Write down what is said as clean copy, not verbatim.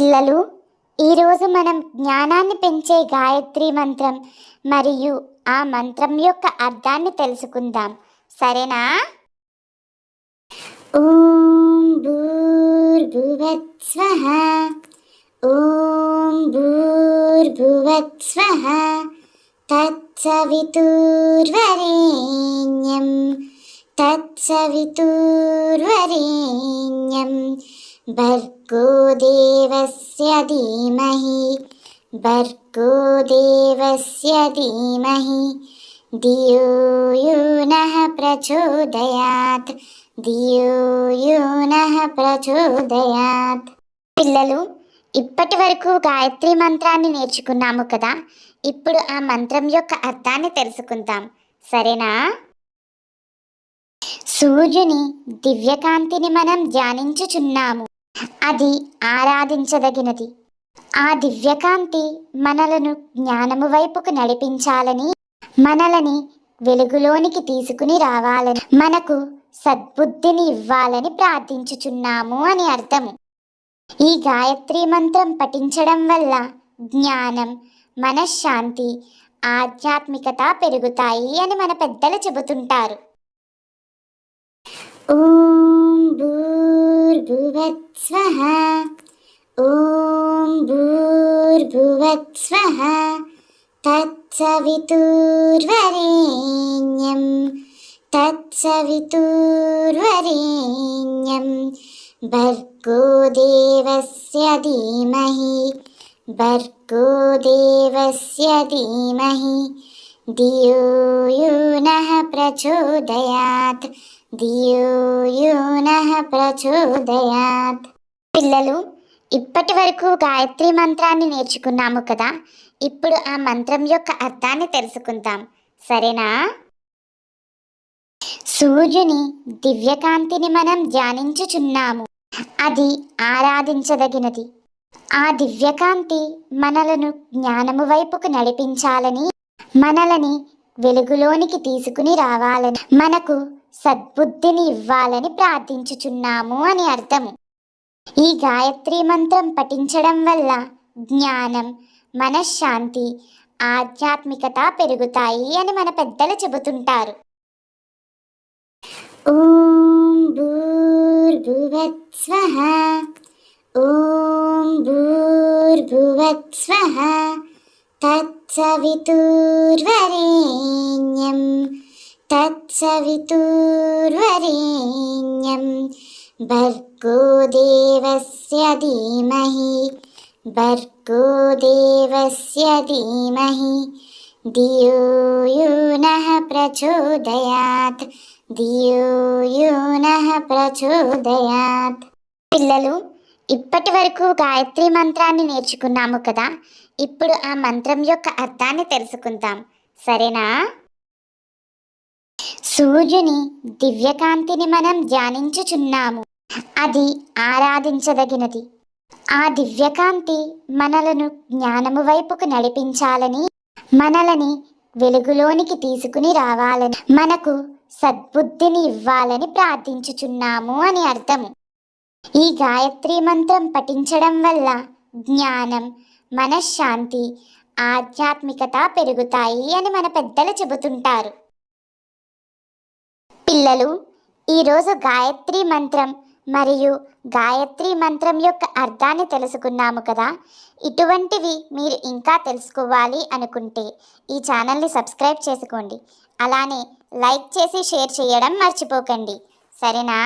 పిల్లలు, ఈరోజు మనం జ్ఞానాన్ని పెంచే గాయత్రి మంత్రం మరియు ఆ మంత్రం యొక్క అర్థాన్ని తెలుసుకుందాం. సరేనా? ఓం భూర్భువస్వః. ఓం భూర్భువస్వః. తత్సవితుర్వరేణ్యం తత్సవితుర్వరేణ్యం భర్గో దేవస్య ధీమహి భర్గో దేవస్య ధీమహి ధియో యో నః ప్రచోదయాత్ ధియో యో నః ప్రచోదయాత్. పిల్లలు, ఇప్పటి వరకు గాయత్రి మంత్రాన్ని నేర్చుకున్నాము కదా. ఇప్పుడు ఆ మంత్రం యొక్క అర్థాన్ని తెలుసుకుందాం. సరేనా? సూర్యుని దివ్యకాంతిని మనం ధ్యానించుచున్నాము. అది ఆరాధించదగినది. ఆ దివ్యకాంతి మనలను జ్ఞానము వైపుకు నడిపించాలని, మనలని వెలుగులోనికి తీసుకుని రావాలని, మనకు సద్బుద్ధిని ఇవ్వాలని ప్రార్థించుచున్నాము అని అర్థము. ఈ గాయత్రి మంత్రం పఠించడం వల్ల జ్ఞానం, మనశ్శాంతి, ఆధ్యాత్మికత పెరుగుతాయి అని మన పెద్దలు చెబుతుంటారు. ఓం భూర్భువస్వః. ఓం భూర్భువస్వః. తత్సవితుర్వరేణ్యం తత్సవితుర్వరేణ్యం భర్గో దేవస్య ధీమహి భర్గో దేవస్య ధీమహి ధియో యో నః ప్రచోదయాత్ ధియో యో నః ప్రచోదయాత్. పిల్లలు, ఇప్పటి వరకు గాయత్రి మంత్రాన్ని నేర్చుకున్నాము కదా. ఇప్పుడు ఆ మంత్రం యొక్క అర్థాన్ని తెలుసుకుందాం. సరేనా? సూర్యుని దివ్యకాంతిని మనం ధ్యానించుచున్నాము. అది ఆరాధించదగినది. ఆ దివ్యకాంతి మనలను జ్ఞానము వైపుకు నడిపించాలని, మనలని వెలుగులోనికి తీసుకుని రావాలని, మనకు సద్బుద్ధిని ఇవ్వాలని ప్రార్థించుచున్నాము అని అర్థము. ఈ గాయత్రి మంత్రం పఠించడం వల్ల జ్ఞానం, మనశ్శాంతి, ఆధ్యాత్మికత పెరుగుతాయి అని మన పెద్దలు చెబుతుంటారు. ఓం భూర్భువస్వః. ఓం భూర్భువస్వః. తత్సవితుర్వరేణ్యం తత్సవితుర్వరేణ్యం భర్గో దేవస్య ధీమహి భర్గో దేవస్య ధీమహి ధియో యో నః ప్రచోదయాత్ ధియో యో నః ప్రచోదయాత్. పిల్లలు, ఇప్పటి వరకు గాయత్రి మంత్రాన్ని నేర్చుకున్నాము కదా. ఇప్పుడు ఆ మంత్రం యొక్క అర్థాన్ని తెలుసుకుందాం. సరేనా? సూర్యుని దివ్యకాంతిని మనం ధ్యానించుచున్నాము. అది ఆరాధించదగినది. ఆ దివ్యకాంతి మనలను జ్ఞానము వైపుకు నడిపించాలని, మనలని వెలుగులోనికి తీసుకుని రావాలని, మనకు సద్బుద్ధిని ఇవ్వాలని ప్రార్థించుచున్నాము అని అర్థము. ఈ గాయత్రి మంత్రం పఠించడం వల్ల జ్ఞానం, మనశ్శాంతి, ఆధ్యాత్మికత పెరుగుతాయి అని మన పెద్దలు చెబుతుంటారు. పిల్లలు, ఈరోజు గాయత్రి మంత్రం మరియు గాయత్రి మంత్రం యొక్క అర్థాన్ని తెలుసుకున్నాము కదా. ఇటువంటివి మీరు ఇంకా తెలుసుకోవాలి అనుకుంటే ఈ ఛానల్ని సబ్స్క్రైబ్ చేసుకోండి. అలానే లైక్ చేసి షేర్ చేయడం మర్చిపోకండి. సరేనా?